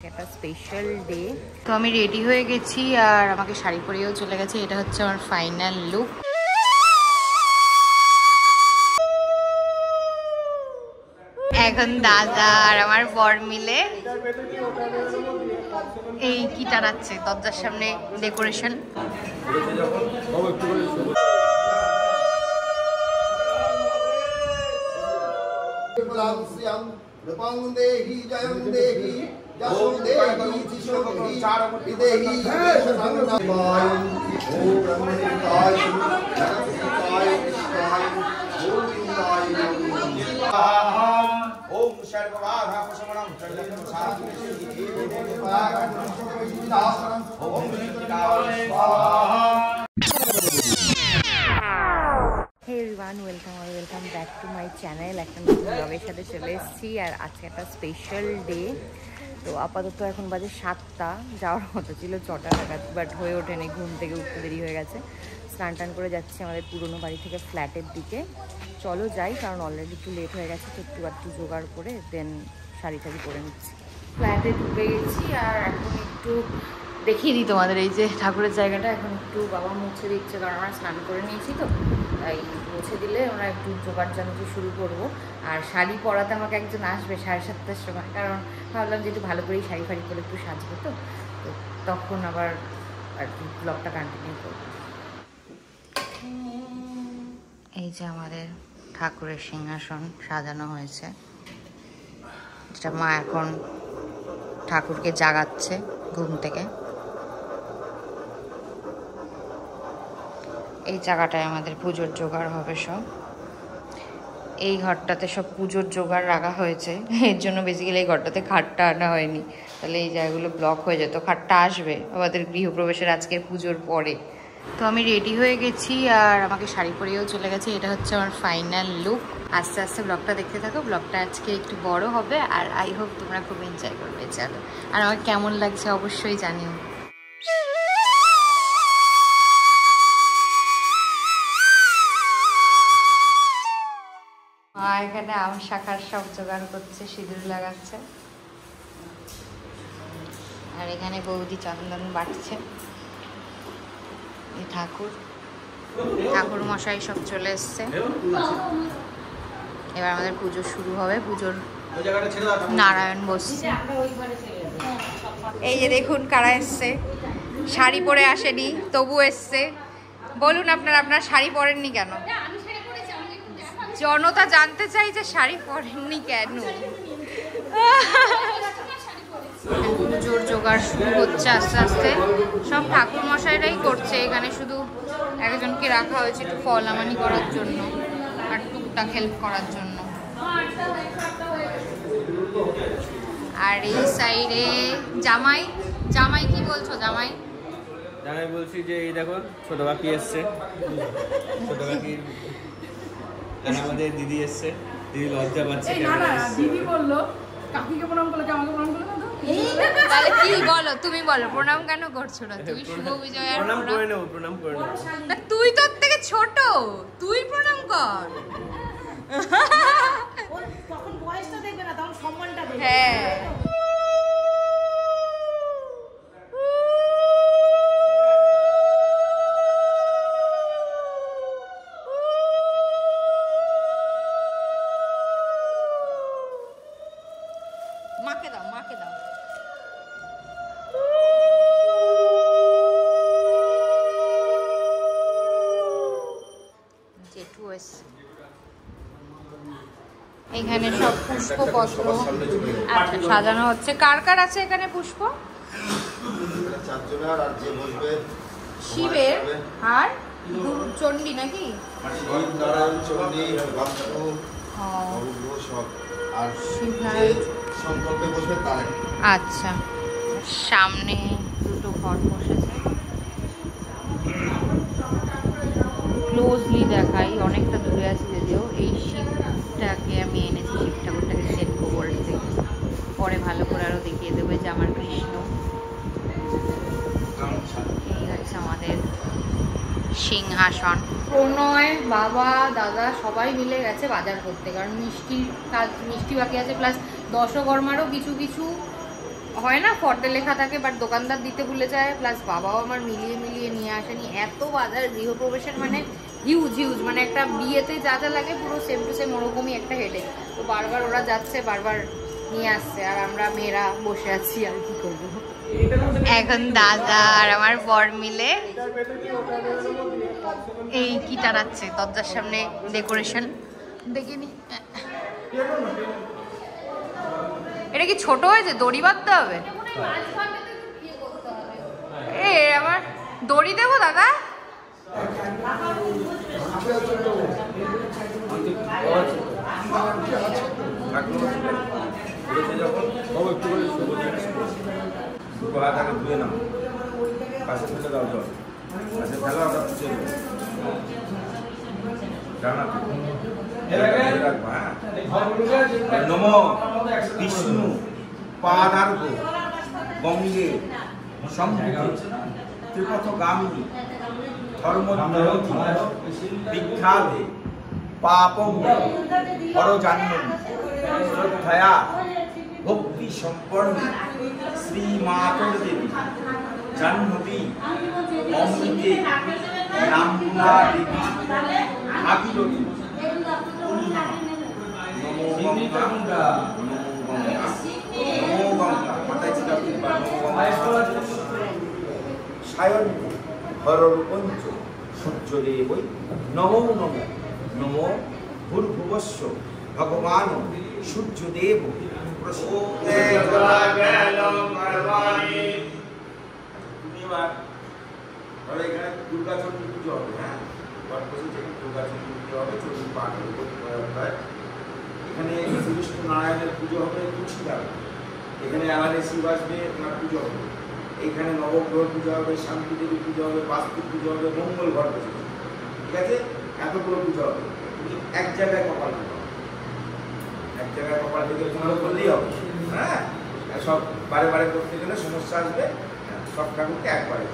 একটা special day. তো আমি রেডি হয়ে গেছি আর আমাকে শাড়ি পরেও চলে গেছে। এটা হচ্ছে আমার ফাইনাল লুক। এখন দাদা আর আমার বর মিলে এই কি টানাচ্ছে দরজার সামনে decoration. Welcome back to my channel. একটা নতুন ব্লগের সাথে চলে এসেছি আর আজকে একটা স্পেশাল ডে। তো আপাতত এখন বাজে 7টা, যাওয়ার মতো ছিল 6টা নাগাদ, বাট হয়ে ওঠেনি, ঘুম থেকে উঠতে দেরি হয়ে গেছে। স্নান টান করে যাচ্ছি আমাদের পুরোনো বাড়ি থেকে ফ্ল্যাটের দিকে। চলো যাই, কারণ অলরেডি একটু লেট হয়ে গেছে, তো একটু জোগাড় করে দেন শাড়ি টাড়ি পরে নিচ্ছি। ফ্ল্যাটে ঢুকে গেছি আর এখন একটু দেখিয়ে দিই তোমাদের এই যে ঠাকুরের জায়গাটা। এখন একটু বাবা মুছে দিচ্ছে, কারণ আমরা স্নান করে নিয়েছি, তো তাই মুছে দিলে আমরা একটু জোগাড় জানতে শুরু করবো। আর শাড়ি পরাতে আমাকে একজন আসবে 7:30টার সময়, কারণ ভাবলাম যে একটু ভালো করেই শাড়ি ফাড়ি করে একটু সাজবো, তো তখন আবার আর কি ব্লগটা কন্টিনিউ করবো। এই যে আমাদের ঠাকুরের সিংহাসন সাজানো হয়েছে, যেটা মা এখন ঠাকুরকে জাগাচ্ছে ঘুম থেকে। এই জায়গাটায় আমাদের পুজোর জোগাড় হবে সব। এই ঘরটাতে সব পুজোর জোগাড় রাখা হয়েছে, এর জন্য বেসিক্যালি এই ঘরটাতে খাটটা আনা হয়নি, তাহলে এই জায়গাগুলো ব্লক হয়ে যেত। খাটটা আসবে আমাদের গৃহপ্রবেশের আজকের পুজোর পরে। তো আমি রেডি হয়ে গেছি আর আমাকে শাড়ি পরেও চলে গেছে। এটা হচ্ছে আমার ফাইনাল লুক। আস্তে আস্তে ব্লগটা দেখতে থাকো। ব্লগটা আজকে একটু বড় হবে আর আই হোপ তোমরা খুব এনজয় করবে। চলো, আর আমার কেমন লাগছে অবশ্যই জানিও। মা এখানে আম শাখার সব জোগাড় করছে, সিঁদুর লাগাচ্ছে, আর এখানে বৌদি চন্দন বাটছে। ঠাকুর মশাই সব চলে এসছে। এবার আমাদের পুজো শুরু হবে। পুজোর নারায়ণ বসছে। এই যে দেখুন কারা এসছে, শাড়ি পরে আসেনি তবু এসছে। বলুন আপনার শাড়ি পরেননি কেন? জনতা জানতে চাই যে শাড়ি পরেননি কেন। পুজোর জোগাড় শুরু হচ্ছে আস্তে আস্তে। সব ঠাকুর মশাইরাই করছে, এখানে শুধু একজনকে রাখা হয়েছে একটু ফলামানি করার জন্য আর টুকটাক হেল্প করার জন্য। আর এই সাইডে জামাই কি বলছো? জামাই বলছি যে এই দেখো ছোট কাকি এসছে, ছোট কাকি আমাদের দিদি এসছে। দিদি লজ্জা পাচ্ছে। দিদি বললো কাকিকে প্রণাম করলে আমাকে প্রণাম করলে না। তাহলে কি বলো, তুমি বলো প্রণাম কেন করছো না? তুমি শুভ বিজয় আর প্রণাম করে নাও, প্রণাম করে নাও। না, তুই তোর থেকে ছোট, তুই প্রণাম কর। তখন বয়সটা দেখবে না, তখন সম্মানটা দেখবে। হ্যাঁ, মাকে দাও। এখানে সব পুষ্পপত্র সাজানো হচ্ছে। কার আছে এখানে পুষ্প? শিবের আর চণ্ডী নাকি? আচ্ছা, সামনে দুটো ঘর বসেছে। ক্লোজলি দেখাই, অনেকটা দূরে আছে যদিও। এই শিবটাকে আমি এনেছি, শিব ঠাকুরটাকে সেট করতে, পরে ভালো করে আরো দেখিয়ে দেবে যে আমার কৃষ্ণ। এই হচ্ছে আমাদের সিংহাসন। প্রণয়, বাবা, দাদা সবাই মিলে গেছে বাজার করতে, কারণ মিষ্টি বাকি আছে, প্লাস দশকর্মারও কিছু হয় না ফর্দে লেখা থাকে, বাট দোকানদার দিতে ভুলে যায়, প্লাস বাবাও আমার মিলিয়ে মিলিয়ে নিয়ে আসেনি। এত বাজার গৃহপ্রবেশের মানে হিউজ হিউজ, মানে একটা বিয়েতে যা যা লাগে পুরো সেম টু সেম ওরকমই একটা হেডে। তো বারবার ওরা যাচ্ছে, বারবার নিয়ে আসছে, আর আমরা মেয়েরা বসে আছি আর কি করবো। এখন দাদা আর আমার বর মিলে এই কি টানাচ্ছে দরজার সামনে ডেকোরেশন দেখিনি। এটা কি ছোট হয়েছে, দড়ি বাঁধতে হবে? এ আমার দড়ি দেবো দাদা? ধুয়ে নাও, পাশে ফেলে দাও জল, পাশে ফেলা ওটা পুষে নমো বিষ্ণু পাদার্ঘ গঙ্গে ত্রিপথগামিনী ধর্মদ্রোহী বিখ্যাতে পাপং পরজাহ্নবী শ্রদ্ধয়া ভক্তি সম্পন্ন শ্রীমাতর দেবী জাহ্নবী অমৃতে নামগুলা দেবী ভাগীরথী নমো গঙ্গা মাতায় সায়ন হরর পঞ্চ সূর্যদেবৈ নমো নমো নমো ভূর্ভুবস্য ভগবান সূর্যদেব এখানে দুর্গা চণ্ডী পুজো হবে। হ্যাঁ, দুর্গা চণ্ডী পুজো হবে, চণ্ডী পাঠ হয়। এখানে শ্রীকৃষ্ণ নারায়ণের পুজো হবে তুলসীদার। এখানে আমাদের শিব আসবে, ওনার পুজো হবে। এখানে নবগ্রহ পুজো হবে, শান্তি দেবী পুজো হবে, বাস্তু পুজো হবে, মঙ্গল ঘর পুজো হবে। ঠিক আছে, এতগুলো পুজো হবে। তুমি এক জায়গায় কপাল দিতে হবে, এক জায়গায় কপাল দিতে তোমার করলেই হবে। হ্যাঁ, সব বারে বারে করতে গেলে সমস্যা আসবে। সব ঠাকুরকে একবারে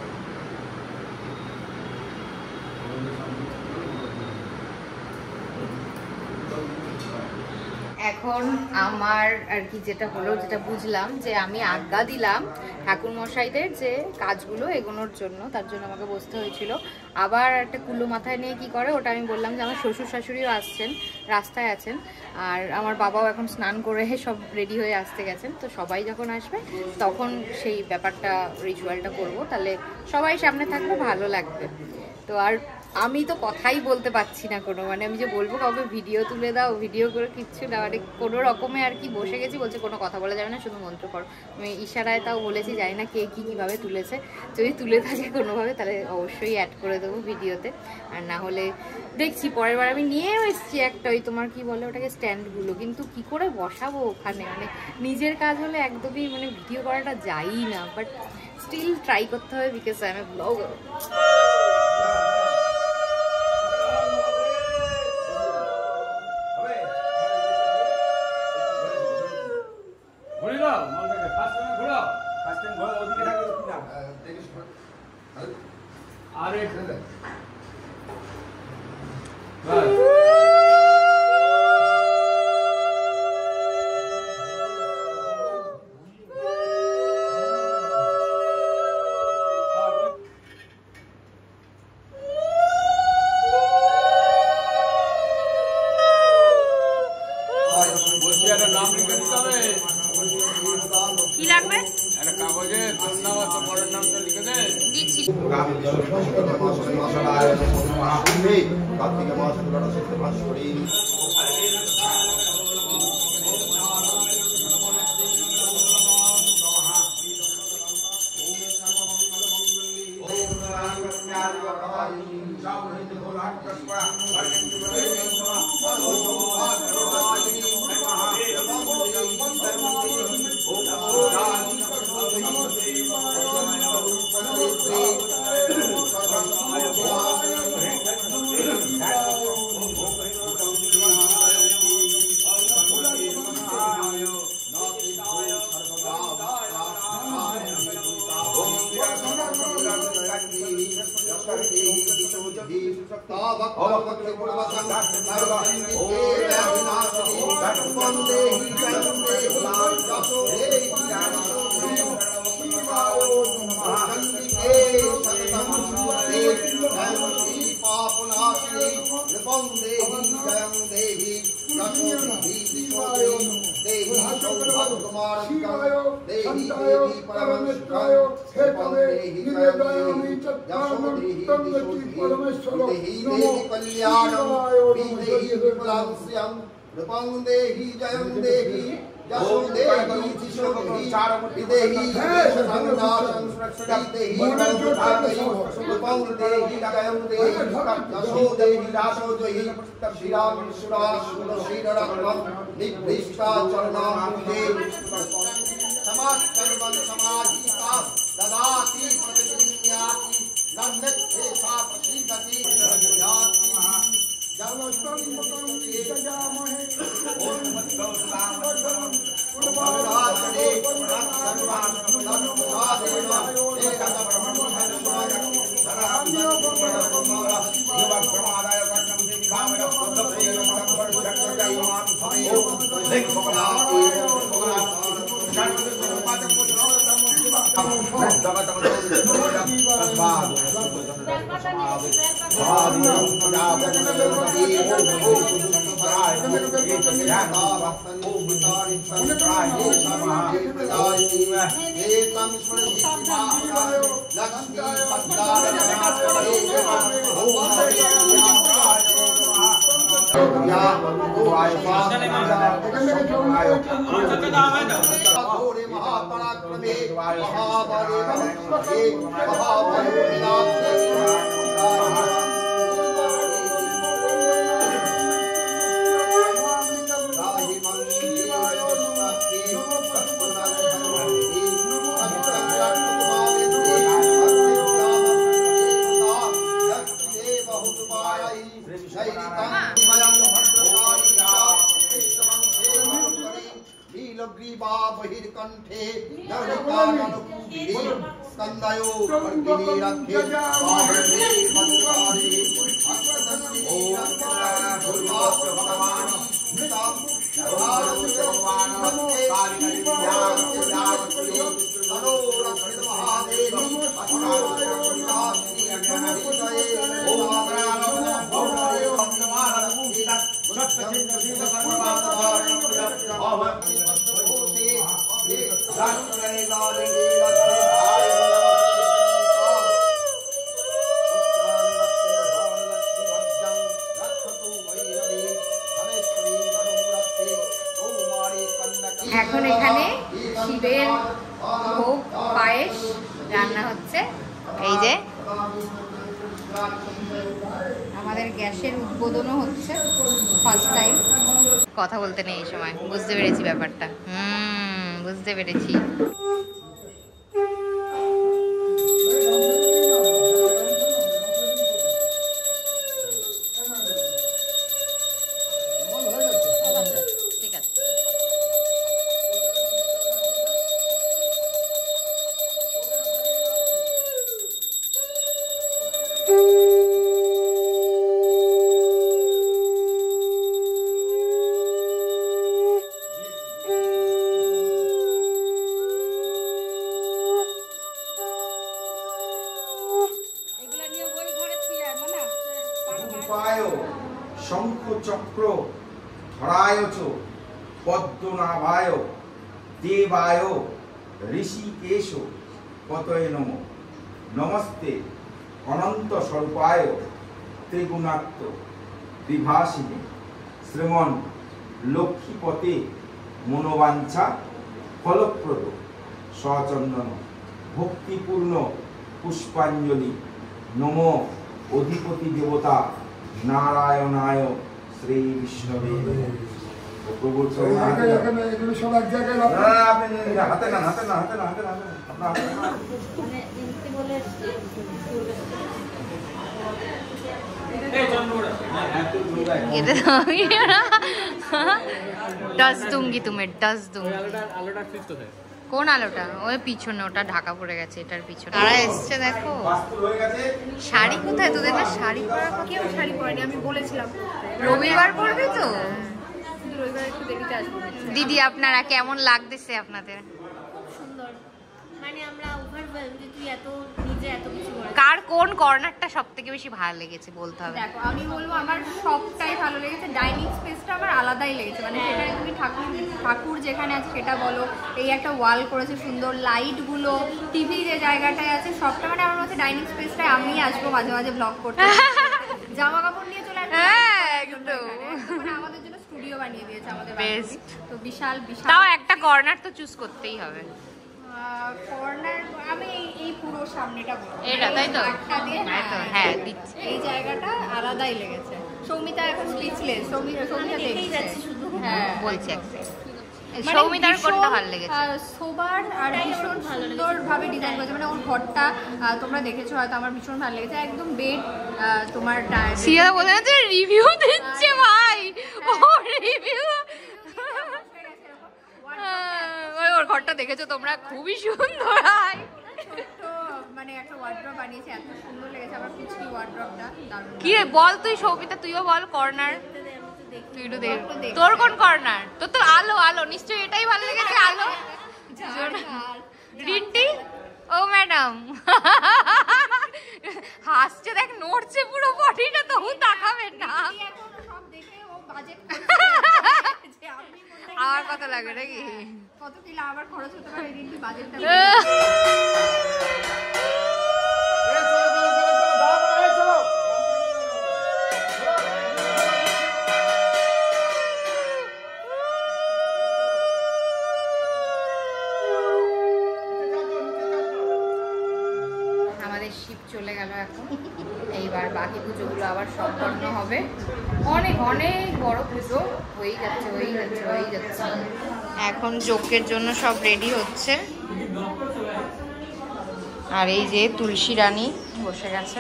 এখন আমার আর কি যেটা হলো, যেটা বুঝলাম যে আমি আজ্ঞা দিলাম ঠাকুর মশাইদের যে কাজগুলো এগোনোর জন্য, তার জন্য আমাকে বসতে হয়েছিল। আবার একটা কুলো মাথায় নিয়ে কি করে ওটা আমি বললাম যে আমার শ্বশুর শাশুড়িও আসছেন, রাস্তায় আছেন, আর আমার বাবাও এখন স্নান করে সব রেডি হয়ে আসতে গেছেন। তো সবাই যখন আসবে তখন সেই ব্যাপারটা রিচুয়ালটা করব, তাহলে সবাই সামনে থাকলে ভালো লাগবে। তো আর আমি তো কথাই বলতে পারছি না কোনো, মানে আমি যে বলবো কবে ভিডিও তুলে দাও, ভিডিও করে কিচ্ছু না, মানে কোনো রকমে আর কি বসে গেছি। বলছে কোনো কথা বলা যাবে না, শুধু মন্ত্র করো। আমি ইশারায় তাও বলেছি, জানি না কে কীভাবে তুলেছে, যদি তুলে থাকে কোনোভাবে তাহলে অবশ্যই অ্যাড করে দেবো ভিডিওতে, আর না হলে দেখছি পরের বার। আমি নিয়েও এসেছি একটা ওই তোমার কি বলে ওটাকে স্ট্যান্ডগুলো, কিন্তু কি করে বসাবো ওখানে, মানে নিজের কাজ হলে একদমই মানে ভিডিও করাটা যায়ই না, বাট স্টিল ট্রাই করতে হবে because I M A blogger. কি লাগবে? একটা কাগজে তোর নাম আর তোর বড়ের নামটা লিখে দে, দিচ্ছি। কার্তিক মাস पापनाशिनी नृपं देहि जयं देहि यशो देहि देहि सौभाग्यमार्गं देहि देहि परमेश्वराय नृपं देहि जयं देहि यशो देहि देहि देहि कल्याणं देहि विपलांस्यं नृपं देहि जयं देहि यशो देहि दिशो देहि देशसंनाशं देहि नृपं देहि जयं देहि यशो देहि दाशो देहि श्रीराम श्रीरत्नं निभृष्टाचरणाम्बुजे समाजकर्मं समाजीता ददाति प्रतिविन्याति नन्यथेषा प्रसीदति याति महापराक्रमे महाबले नीलग्रीवा बहिर्कण्ठे नवनिकाननुकूले स्कन्धयो वर्तिनी रक्षे बाहुले मधुकाले हस्तदन्तिनी रक्षे भगवान् मृतं भगवान् तनो रक्षित महादेव এখন এখানে শিবের ভোগ পায়েস রান্না হচ্ছে। এই যে আমাদের গ্যাসের উদ্বোধনও হচ্ছে ফার্স্ট টাইম। কথা বলতে নেই এই সময়, বুঝতে পেরেছি ব্যাপারটা। বুঝতে পেরেছি। শঙ্খ চক্র ধরায় চ পদ্মনাভায় দেবায় ঋষিকেশ পতয়ে নমঃ নমস্তে অনন্ত স্বরূপায় ত্রিগুণাত্ম বিভাসিনী শ্রীমন লক্ষ্মীপতে মনোবাঞ্ছা ফলপ্রদ সচন্দন ভক্তিপূর্ণ পুষ্পাঞ্জলি নম অধিপতি দেবতা নারায়ণায় শ্রী বিষ্ণবে। প্রভুর হাতে না হাতে না হাতে না হাতে না डस दूंगी तुम्हें, डस दूंगी। কোন আলোটা? ওই পিছনে, ওটা ঢাকা পড়ে গেছে এটার পিছনে। তারা এসছে দেখো। শাড়ি কোথায় তোদের? না শাড়ি পরা, কেউ শাড়ি পরেনি, আমি বলেছিলাম রবিবার পরবি তো। রবিবার একটু দেখিতে আসবো। দিদি আপনারা কেমন লাগতেছে আপনাদের? সুন্দর, মানে আমরা ওভারওয়েলড যে তুই এত নিজে এত কিছু করিস। কার কোন কর্নারটা সবথেকে বেশি ভালো লেগেছে বলতে হবে? দেখো আমি বলবো আমার সবটাই ভালো লেগেছে। ডাইনিং স্পেসটা আমার আলাদাই লেগেছে, মানে সেখানে তুমি ঠাকুর যেখানে আছে সেটা বলো, এই একটা ওয়াল করেছে সুন্দর, লাইটগুলো, টিভি যে জায়গাটায় আছে সবটা, মানে আমার মধ্যে ডাইনিং স্পেসটায় আমি আসবো মাঝে মাঝে ব্লগ করতে, জামা কাপড় নিয়ে চলে আসবো। মানে আমাদের জন্য স্টুডিও বানিয়ে দিয়েছে আমাদের বেস্ট। তো বিশাল বিশাল। তাও একটা কর্নার তো চুজ করতেই হবে। কর্নার আমি এই পুরো সামনেটা বলবো, এটা তাই তো? একটা দিয়ে হ্যাঁ দিচ্ছি। এই জায়গাটা আলাদাই লেগেছে। সৌমিতা এখন স্পিচলেস, সৌমিতা দেখছে শুধু। হ্যাঁ বলছি সৌমিতার কোনটা ভালো লেগেছে? সোবার আর ভীষণ সুন্দরভাবে ডিজাইন করেছে, মানে ওর ঘরটা তোমরা দেখেছো হয়তো, আমার ভীষণ ভালো লেগেছে। একদম বেড তোমার সিয়া বলে না যে রিভিউ দিচ্ছে ভাই, ও রিভিউ। ওর ঘরটা দেখেছো তোমরা, খুবই সুন্দর। মানে একটা ওয়ার্ড্রপ বানিয়েছে, এত সুন্দর লেগেছে আমার কুচকি ওয়ার্ড্রপটা। কি রে বল তুই সৌমিতা, তুইও বল কর্নার। তুই একটু দেখ তোর কোন কর্নার? তোর তো আলো আলো, নিশ্চয়ই এটাই ভালো লেগেছে। আলো গ্রিন টি। ও ম্যাডাম হাসছে, দেখ নড়ছে পুরো বডিটা, তবু তাকাবেন না। আমার কথা লাগে নাকি? কত কিলো আবার খরচ হতে পারে গ্রিন টি বাজেটটা। শিব চলে গেল এখন, এইবার বাকি পুজোগুলো আবার সম্পন্ন হবে। অনেক অনেক বড় পুজো হয়েই যাচ্ছে। এখন যজ্ঞের জন্য সব রেডি হচ্ছে। আর এই যে তুলসী রানী বসে গেছে।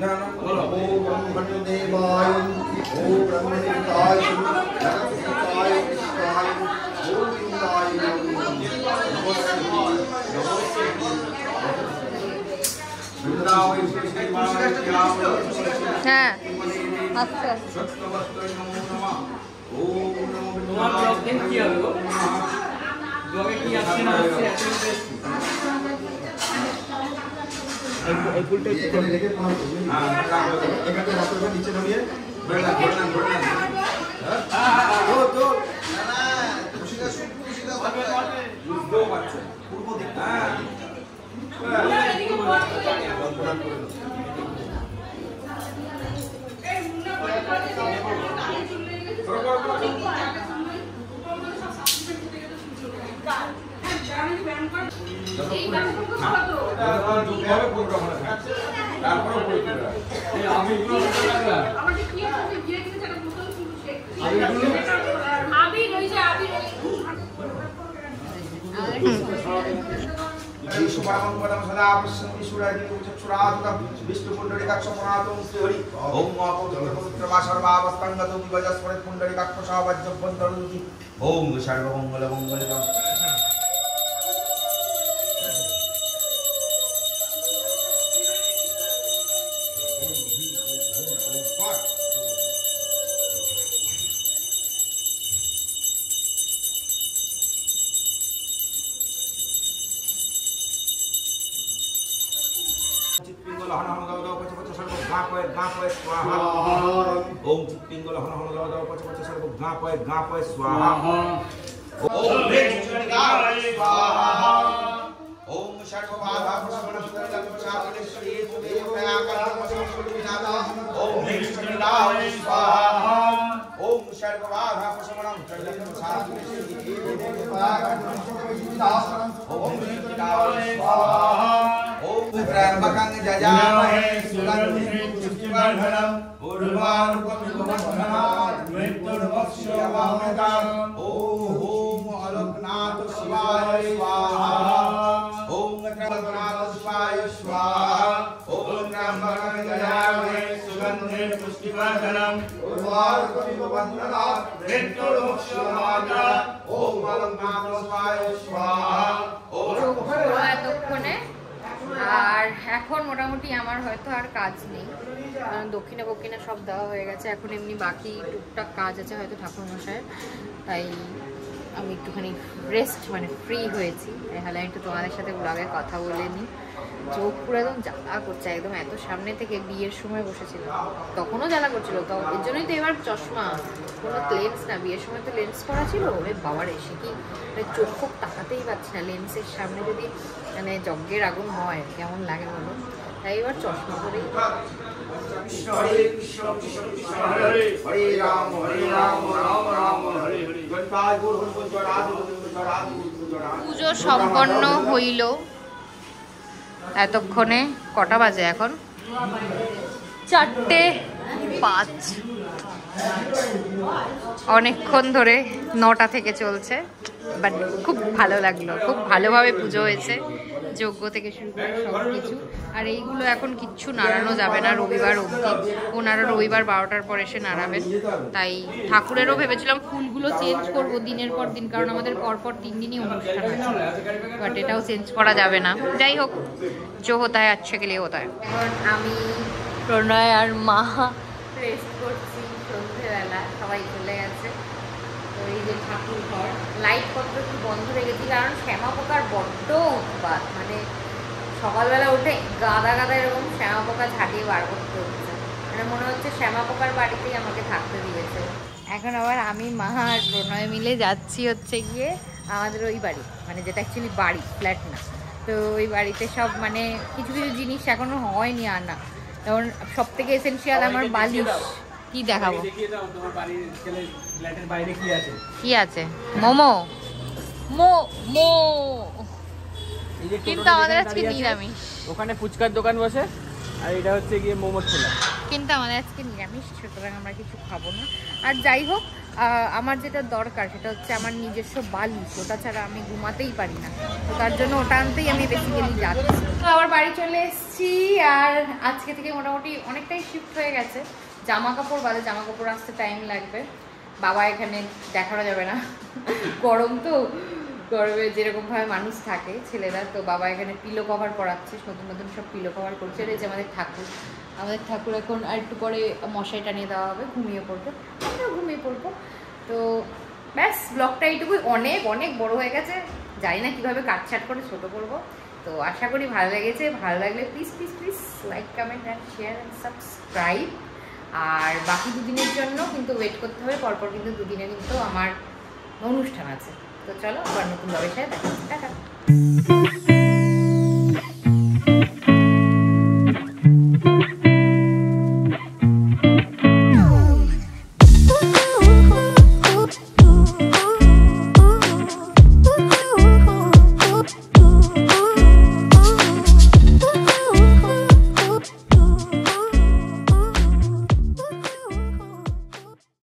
না না বলো। ওম ব্রহ্মণ্যদেবায় ওম ব্রহ্মদেবায় নমস্কারায় কৃষ্ণায় ওম ইন্দ্রায় হ্যাঁ আচ্ছা তোমার ব্লগে কি হবে গো? ব্লগে কি আসছে না আসছে এই ফুলটা এখানে রেখে কোন এখানে হাতটা নিচে নামিয়ে ধরলাম তো তো না খুশিটা বুঝতেও পারছেন পূর্ব দিক ओम चित्पिंगल हन हन लव लव पच पच सर्व गा पय स्वाहा ओम ह्रीं स्वाहा ओम सर्वबाधा प्रशमनं सर्वशापनेश्वरी देवयाकर्मसंस्कृतिनादा ओम ह्रीं स्वाहा ओम सर्वबाधा प्रशमनं सर्वशापनेश्वरी देवयाकर्मसंस्कृतिनादा ओम ह्रीं स्वाहा ओम त्र्यंबकं जजामहे सुगन्धिं पुष्टिवर्धनम् उर्वारुकमिववर्धनात् मृत्युर्वक्ष्यमामृताम् ओम अलकनाथ शिवाय स्वाहा ओम त्र्यंबकनाथ शिवाय स्वाहा ओम त्र्यंबकं जजामहे सुगन्धिं पुष्टिवर्धनम् उर्वारुकमिववर्धनात् मृत्युर्वक्ष्यमामृताम् ओम अलकनाथ शिवाय स्वाहा ओम এতক্ষণে আর এখন মোটামুটি আমার হয়তো আর কাজ নেই, কারণ দক্ষিণা বক্ষিণা সব দেওয়া হয়ে গেছে। এখন এমনি বাকি টুকটাক কাজ আছে হয়তো ঠাকুরমশাইয়ের, তাই আমি একটুখানি রেস্ট মানে ফ্রি হয়েছি। তাহলে একটু তোমাদের সাথে ব্লগে কথা বলে নিই। চোখ পুরো একদম জ্বালা করছে, একদম এত সামনে থেকে বিয়ের সময় বসেছিল তখনও জ্বালা করছিল, তো এর জন্যই তো এবার চশমা, কোনো লেন্স না। বিয়ের সময় তো লেন্স করা ছিল, ওরে বাবার এসে কি চোখ খুব তাকাতেই পারছি না। লেন্সের সামনে যদি মানে যজ্ঞের আগুন হয় কেমন লাগে বলো, তাই এবার চশমা করেই। পুজো সম্পন্ন হইল। এতক্ষণে কটা বাজে এখন? 4:05। অনেকক্ষণ ধরে 9টা থেকে চলছে, বাট খুব ভালো লাগলো, খুব ভালোভাবে পুজো হয়েছে, যজ্ঞ থেকে শুরু করে সব কিছু। আর এইগুলো এখন কিচ্ছু নাড়ানো যাবে না রবিবার অবধি, ওনারা রবিবার 12টার পর এসে নাড়াবেন। তাই ঠাকুরেরও ভেবেছিলাম ফুলগুলো চেঞ্জ করব দিনের পর দিন, কারণ আমাদের পরপর 3 দিনই অনুষ্ঠান আছে, বাট এটাও চেঞ্জ করা যাবে না। যাই হোক, जो होता है अच्छे के लिए होता है। এখন আমি প্রণয় আর মা রেস্ট করছি, সন্ধ্যেবেলা সবাই চলে গেছে। তো এই যে ঠাকুর ঘর, লাইট পত্র একটু বন্ধ রেখেছি, কারণ শ্যামা পোকার বড্ড উৎপাত, মানে সকালবেলা উঠে গাদা গাদা এরকম শ্যামা পোকা ঝাঁটিয়ে বার করতে হচ্ছে, মানে মনে হচ্ছে শ্যামা পোকার বাড়িতেই আমাকে থাকতে দিয়েছে। এখন আবার আমি মা আর প্রণয় মিলে যাচ্ছি হচ্ছে গিয়ে আমাদের ওই বাড়ি, মানে যেটা অ্যাকচুয়ালি বাড়ি, ফ্ল্যাট না। তো ওই বাড়িতে সব মানে কিছু কিছু জিনিস এখনো হয়নি আনা, যেমন সব থেকে এসেন্সিয়াল আমার বালিশ। কি দেখাবো? কি আছে? মোমো মোমো, কিন্তু আমাদের আজকে নিরামিষ। ওখানে ফুচকার দোকান বসে, আর এটা হচ্ছে গিয়ে মোমোর ছোলা, কিন্তু আমাদের আজকে নিরামিষ, সুতরাং আমরা কিছু খাবো না। আর যাই হোক, আমার যেটা দরকার সেটা হচ্ছে আমার নিজস্ব বালিশ, ওটা ছাড়া আমি ঘুমাতেই পারি না, তো তার জন্য ওটা আনতেই আমি বেসিক্যালি যাচ্ছি। তো আবার বাড়ি চলে এসেছি, আর আজকে থেকে মোটামুটি অনেকটাই শিফট হয়ে গেছে। জামা কাপড় বাদে, জামা কাপড় আসতে টাইম লাগবে, বাবা এখানে দেখানো যাবে না, গরম তো, গরমে যেরকমভাবে মানুষ থাকে ছেলেরা, তো বাবা এখানে পিলো কভার পরাচ্ছে, নতুন নতুন সব পিলো কভার করছে। রয়েছে আমাদের ঠাকুর এখন আর একটু পরে মশাই টানিয়ে দেওয়া হবে, ঘুমিয়ে পড়বে, আমরাও ঘুমিয়ে পড়বো। তো ব্যাস, ব্লগটা এইটুকুই, অনেক অনেক বড় হয়ে গেছে, জানি না কীভাবে কাটছাট করে ছোটো করবো। তো আশা করি ভালো লেগেছে, ভালো লাগলে please please please like, comment and share and subscribe. আর বাকি 2 দিনের জন্য কিন্তু ওয়েট করতে হবে, পরপর কিন্তু 2 দিনে কিন্তু আমার অনুষ্ঠান আছে। তো চলো আবার নতুন ভাবে সাথে দেখা, টাটা।